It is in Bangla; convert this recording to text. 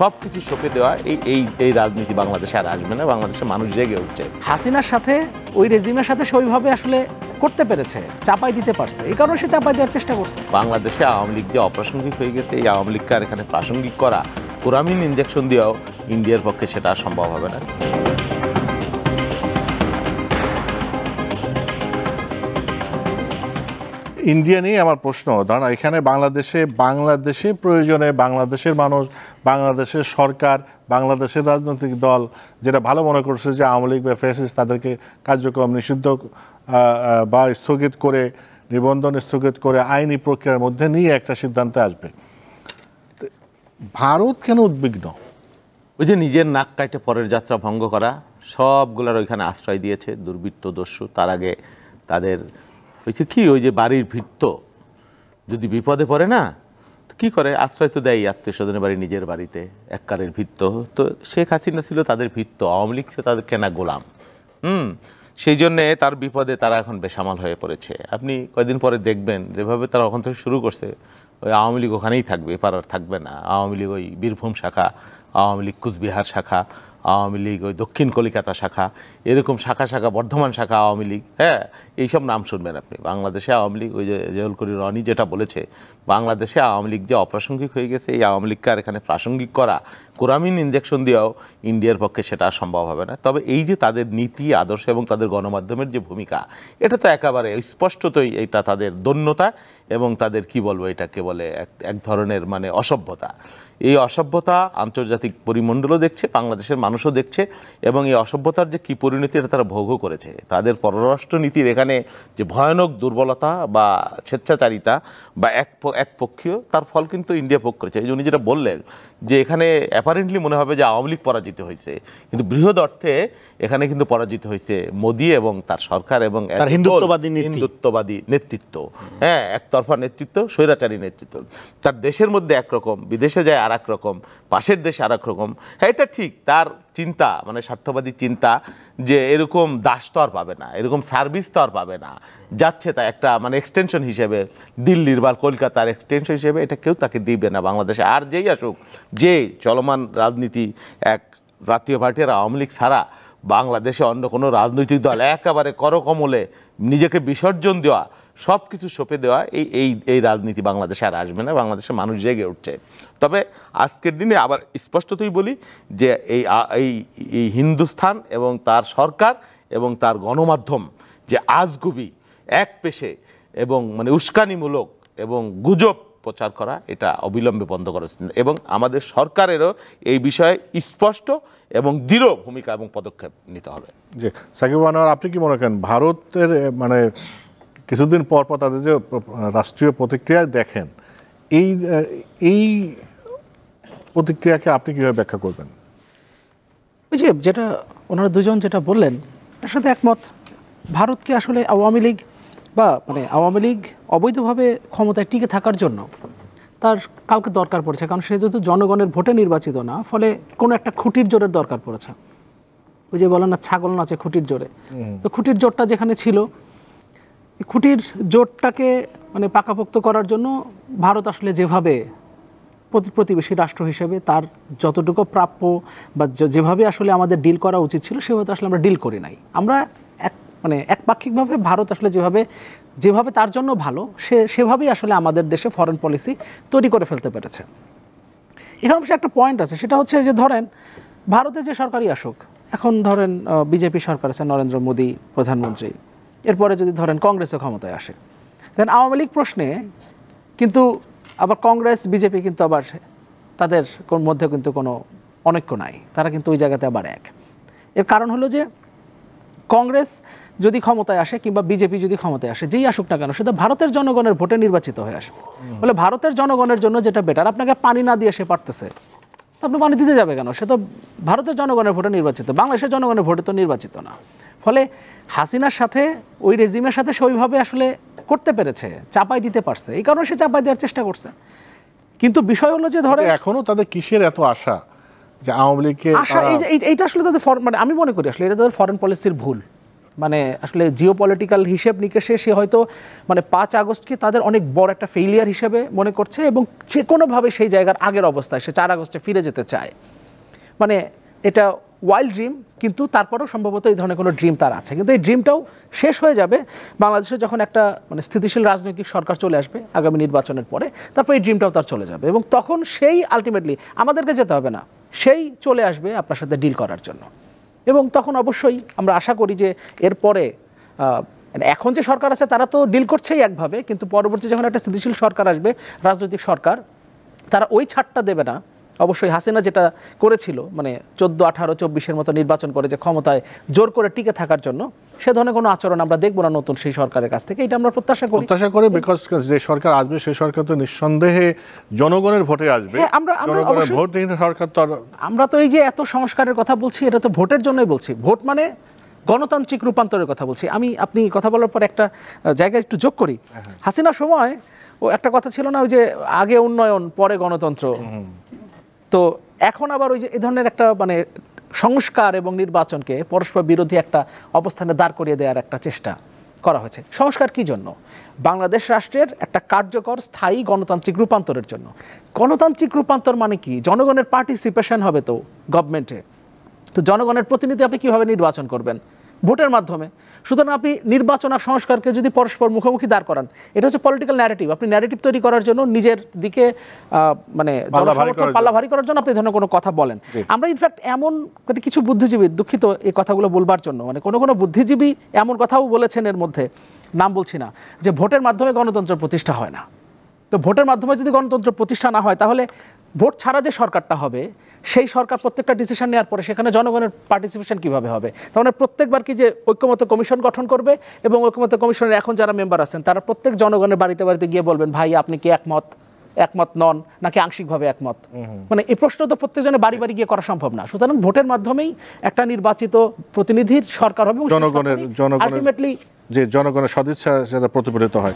সবকিছু সঁপে দেওয়া এই রাজনীতি বাংলাদেশে আর আসবে না। বাংলাদেশের মানুষ জেগে উঠছে। হাসিনার সাথে ওই রেজিমের সাথে সে ওইভাবে আসলে করতে পেরেছে, চাপাই দিতে পারছে, এই কারণে সে চাপাই দেওয়ার চেষ্টা করছে। বাংলাদেশে আওয়ামী লীগ যে অপ্রাসঙ্গিক হয়ে গেছে, এই আওয়ামী লীগকে আর এখানে প্রাসঙ্গিক করা, কোরামিন ইনজেকশন দিয়েও ইন্ডিয়ার পক্ষে সেটা সম্ভব হবে না। ইন্ডিয়া নিয়ে আমার প্রশ্ন, ধরুন এখানে বাংলাদেশে প্রয়োজনে বাংলাদেশের মানুষ, বাংলাদেশের সরকার, বাংলাদেশের রাজনৈতিক দল যেটা ভালো মনে করছে যে আওয়ামী লীগ বা ফ্যাসিস্ট তাদেরকে কার্যক্রম নিষিদ্ধ বা স্থগিত করে, নিবন্ধন স্থগিত করে আইনি প্রক্রিয়ার মধ্যে নিয়ে একটা সিদ্ধান্তে আসবে। ভারত কেন উদ্বিগ্ন? ওই যে নিজের নাক কাটে পরের যাত্রা ভঙ্গ করা, সবগুলোর ওইখানে আশ্রয় দিয়েছে দুর্বৃত্ত দস্যু। তার আগে তাদের হয়েছে কি, ওই যে বাড়ির ভিত্ত যদি বিপদে পড়ে না, কি করে, আশ্রয় তো দেয় আত্মীয় স্বজনের বাড়ি, নিজের বাড়িতে এককারের ভিত্ত। তো শেখ হাসিনা ছিল তাদের ভিত্ত, আওয়ামী লীগ ছিল তাদের কেনা গোলাম। সেই জন্যে তার বিপদে তারা এখন বেসামাল হয়ে পড়েছে। আপনি কয়েকদিন পরে দেখবেন যেভাবে তারা ওখান থেকে শুরু করছে, ওই আওয়ামী লীগ ওখানেই থাকবে, এপার আর থাকবে না। আওয়ামী লীগ ওই বীরভূম শাখা, আওয়ামী লীগ কুচবিহার শাখা, আওয়ামী লীগ ওই দক্ষিণ কলিকাতা শাখা, এরকম শাখা শাখা, বর্ধমান শাখা আওয়ামী লীগ, হ্যাঁ, এইসব নাম শুনবেন আপনি। বাংলাদেশে আওয়ামী লীগ, ওই যে জেউল করি রনি যেটা বলেছে, বাংলাদেশে আওয়ামী লীগ যে অপ্রাসঙ্গিক হয়ে গেছে, এই আওয়ামী লীগকে আর এখানে প্রাসঙ্গিক করা, কোরামিন ইনজেকশন দিয়েও ইন্ডিয়ার পক্ষে সেটা সম্ভব হবে না। তবে এই যে তাদের নীতি আদর্শ এবং তাদের গণমাধ্যমের যে ভূমিকা, এটা তো একেবারে স্পষ্টতই এটা তাদের দন্যতা এবং তাদের কি বলবো, এটাকে বলে এক ধরনের মানে অসভ্যতা। এই অসভ্যতা আন্তর্জাতিক পরিমণ্ডলও দেখছে, বাংলাদেশের মানুষও দেখছে, এবং এই অসভ্যতার যে কী পরিণতি এটা তারা ভোগও করেছে। তাদের পররাষ্ট্রনীতির এখানে যে ভয়ানক দুর্বলতা বা স্বেচ্ছাচারিতা বা একপক্ষীয়, তার ফল কিন্তু ইন্ডিয়া ভোগ করেছে। এই উনি যেটা বললেন যে এখানে অ্যাপারেন্টলি মনে হবে যে আওয়ামী লীগ পরাজিত হয়েছে, কিন্তু বৃহৎ অর্থে এখানে কিন্তু পরাজিত হয়েছে মোদি এবং তার সরকার এবং হিন্দুত্ববাদী নেতৃত্ব। হ্যাঁ, একতরফা নেতৃত্ব, স্বৈরাচারী নেতৃত্ব। তার দেশের মধ্যে একরকম, বিদেশে যায় আর এক রকম, পাশের দেশে আর এক রকম। হ্যাঁ, এটা ঠিক, তার চিন্তা মানে স্বার্থবাদী চিন্তা, যে এরকম দাস তো আর পাবে না, এরকম সার্ভিস তো আর পাবে না, যাচ্ছে তা একটা মানে এক্সটেনশন হিসেবে, দিল্লির বা কলকাতার এক্সটেনশন হিসেবে, এটা কেউ তাকে দিবে না বাংলাদেশে। আর যেই আসুক, যে চলমান রাজনীতি, এক জাতীয় পার্টির আওয়ামী লীগ ছাড়া বাংলাদেশে অন্য কোনো রাজনৈতিক দল একেবারে করকমলে নিজেকে বিসর্জন দেওয়া, সব কিছু সঁপে দেওয়া, এই রাজনীতি বাংলাদেশে আর আসবে না। বাংলাদেশের মানুষ জেগে উঠছে। তবে আজকের দিনে আবার স্পষ্টতই বলি যে এই হিন্দুস্তান এবং তার সরকার এবং তার গণমাধ্যম যে আজগুবি, এক পেশে এবং মানে উস্কানিমূলক এবং গুজব প্রচার করা, এটা অবিলম্বে বন্ধ করা উচিত। এবং আমাদের সরকারেরও এই বিষয়ে স্পষ্ট এবং দৃঢ় ভূমিকা এবং পদক্ষেপ নিতে হবে। যে সাকিব আনোয়ার, আপনি কি মনে করেন ভারতের মানে কিছুদিন পর পর তাদের যে রাষ্ট্রীয় প্রতিক্রিয়া দেখেন, এই প্রতিক্রিয়াকে আপনি কীভাবে ব্যাখ্যা করবেন? ওই যে যেটা ওনারা দুজন যেটা বললেন, তার সাথে একমত। ভারতকে আসলে আওয়ামী লীগ বা মানে আওয়ামী লীগ অবৈধভাবে ক্ষমতায় টিকে থাকার জন্য তার কাউকে দরকার পড়েছে, কারণ সে যেহেতু জনগণের ভোটে নির্বাচিত না, ফলে কোনো একটা খুঁটির জোরের দরকার পড়েছে। ওই যে বলেন না, ছাগল নাচে খুঁটির জোরে, তো খুঁটির জোরটা যেখানে ছিল, খুঁটির জোটটাকে মানে পাকাপোক্ত করার জন্য ভারত আসলে যেভাবে প্রতিবেশী রাষ্ট্র হিসেবে তার যতটুকু প্রাপ্য বা যেভাবে আসলে আমাদের ডিল করা উচিত ছিল, সেভাবে আসলে আমরা ডিল করি নাই। আমরা একপাক্ষিকভাবে ভারত আসলে যেভাবে তার জন্য ভালো, সেভাবেই আসলে আমাদের দেশে ফরেন পলিসি তৈরি করে ফেলতে পেরেছে। এখানে অবশ্যই একটা পয়েন্ট আছে, সেটা হচ্ছে যে ধরেন ভারতে যে সরকারই আসুক, এখন ধরেন বিজেপি সরকার আছে, নরেন্দ্র মোদী প্রধানমন্ত্রী, এরপরে যদি ধরেন কংগ্রেসও ক্ষমতায় আসে, দেন আওয়ামী লীগ প্রশ্নে কিন্তু আবার কংগ্রেস বিজেপি কিন্তু আবার তাদের মধ্যে কিন্তু কোনো অনৈক্য নাই, তারা কিন্তু ওই জায়গাতে আবার এক। এর কারণ হলো যে কংগ্রেস যদি ক্ষমতায় আসে কিংবা বিজেপি যদি ক্ষমতায় আসে, যেই আসুক না কেন, সেটা ভারতের জনগণের ভোটে নির্বাচিত হয়ে আসবে। বলে ভারতের জনগণের জন্য যেটা বেটার, আপনাকে পানি না দিয়ে সে পারতেছে, তো আপনি পানি দিতে যাবে কেন? সে তো ভারতের জনগণের ভোটে নির্বাচিত, বাংলাদেশের জনগণের ভোটে তো নির্বাচিত না। ফলে হাসিনার সাথে ওই রেজিমের সাথে সে ওইভাবে আসলে করতে পেরেছে, চাপাই দিতে পারছে, এই কারণে সে চাপাই দেওয়ার চেষ্টা করছে। কিন্তু বিষয় হলো যে ধরে এখনো তাদের কিসের এত আশা যে আওয়ামী লীগকে আশা, এইটা আসলে তাদের মানে আমি মনে করি আসলে এটা তাদের ফরেন পলিসির ভুল। মানে আসলে জিওপলিটিক্যাল হিসেব নিকেশে সে হয়তো মানে 5 আগস্টকে তাদের অনেক বড় একটা ফেইলিয়ার হিসেবে মনে করছে এবং যে কোনোভাবে সেই জায়গার আগের অবস্থায় সে 4 আগস্টে ফিরে যেতে চায়। মানে এটা ওয়াইল্ড ড্রিম, কিন্তু তারপরেও সম্ভবত এই ধরনের কোনো ড্রিম তার আছে, কিন্তু এই ড্রিমটাও শেষ হয়ে যাবে বাংলাদেশে যখন একটা মানে স্থিতিশীল রাজনৈতিক সরকার চলে আসবে আগামী নির্বাচনের পরে। তারপর এই ড্রিমটাও তার চলে যাবে এবং তখন সেই আলটিমেটলি আমাদেরকে যেতে হবে না, সেই চলে আসবে আপনার সাথে ডিল করার জন্য। এবং তখন অবশ্যই আমরা আশা করি যে এরপরে এখন যে সরকার আছে তারা তো ডিল করছেই একভাবে, কিন্তু পরবর্তী যখন একটা স্থিতিশীল সরকার আসবে, রাজনৈতিক সরকার, তারা ওই ছাড়টা দেবে না। অবশ্যই হাসিনা যেটা করেছিল মানে 14, 18, 24-এর মতো নির্বাচন করে যে ক্ষমতায় জোর করে টিকে থাকার জন্য, সে ধরনের কোনো আচরণ আমরা দেখবো না নতুন সেই সরকারের কাছ থেকে, এটা আমরা প্রত্যাশা করি। বিকজ যে সরকার আসবে সেই সরকার তো নিঃসন্দেহে জনগণের ভোটে আসবে। জনগণের ভোট দিয়ে সরকার তো আমরা তো এই যে এত সংস্কারের কথা বলছি, এটা তো ভোটের জন্যই বলছি। ভোট মানে গণতান্ত্রিক রূপান্তরের কথা বলছি আমি। আপনি কথা বলার পর একটা জায়গায় একটু যোগ করি, হাসিনার সময় ও একটা কথা ছিল না, ওই যে আগে উন্নয়ন পরে গণতন্ত্র। তো এখন আবার ওই যে এই ধরনের একটা মানে সংস্কার এবং নির্বাচনকে পরস্পর বিরোধী একটা অবস্থানে দাঁড় করিয়ে দেওয়ার একটা চেষ্টা করা হয়েছে। সংস্কার কি জন্য? বাংলাদেশ রাষ্ট্রের একটা কার্যকর স্থায়ী গণতান্ত্রিক রূপান্তরের জন্য। গণতান্ত্রিক রূপান্তর মানে কি? জনগণের পার্টিসিপেশন হবে তো গভর্নমেন্টে। তো জনগণের প্রতিনিধি আপনি কীভাবে নির্বাচন করবেন? ভোটের মাধ্যমে। সুতরাং আপনি নির্বাচন আর সংস্কারকে যদি পরস্পর মুখোমুখি দাঁড় করান, এটা হচ্ছে পলিটিক্যাল ন্যারেটিভ। আপনি ন্যারেটিভ তৈরি করার জন্য নিজের দিকে মানে পাল্লা ভারী করার জন্য আপনি ধরনের কোনো কথা বলেন। আমরা ইনফ্যাক্ট এমন কিছু বুদ্ধিজীবী, দুঃখিত এই কথাগুলো বলবার জন্য, মানে কোনো বুদ্ধিজীবী এমন কথাও বলেছেন, এর মধ্যে নাম বলছি না, যে ভোটের মাধ্যমে গণতন্ত্র প্রতিষ্ঠা হয় না। তো ভোটের মাধ্যমে যদি গণতন্ত্র প্রতিষ্ঠা না হয়, তাহলে ভোট ছাড়া যে সরকারটা হবে, সেই সরকার প্রত্যেকটা ডিসিশন নেওয়ার পরে সেখানে জনগণের পার্টিসিপেশন কিভাবে হবে? তাহলে প্রত্যেকবার কি যে ঐক্যমত্য কমিশন গঠন করবে এবং ঐক্যমত্য কমিশনের এখন যারা মেম্বার আছেন তারা প্রত্যেক জনগণের বাড়িতে বাড়িতে গিয়ে বলবেন, ভাই আপনি কি একমত নন নাকি আংশিকভাবে একমত? মানে এই প্রশ্ন তো প্রত্যেকজনের বাড়ি বাড়ি গিয়ে করা সম্ভব না। সুতরাং ভোটের মাধ্যমেই একটা নির্বাচিত প্রতিনিধির সরকার হবে, জনগণের আলটিমেটলি যে জনগণের সদিচ্ছা সেটা প্রতিফলিত হয়।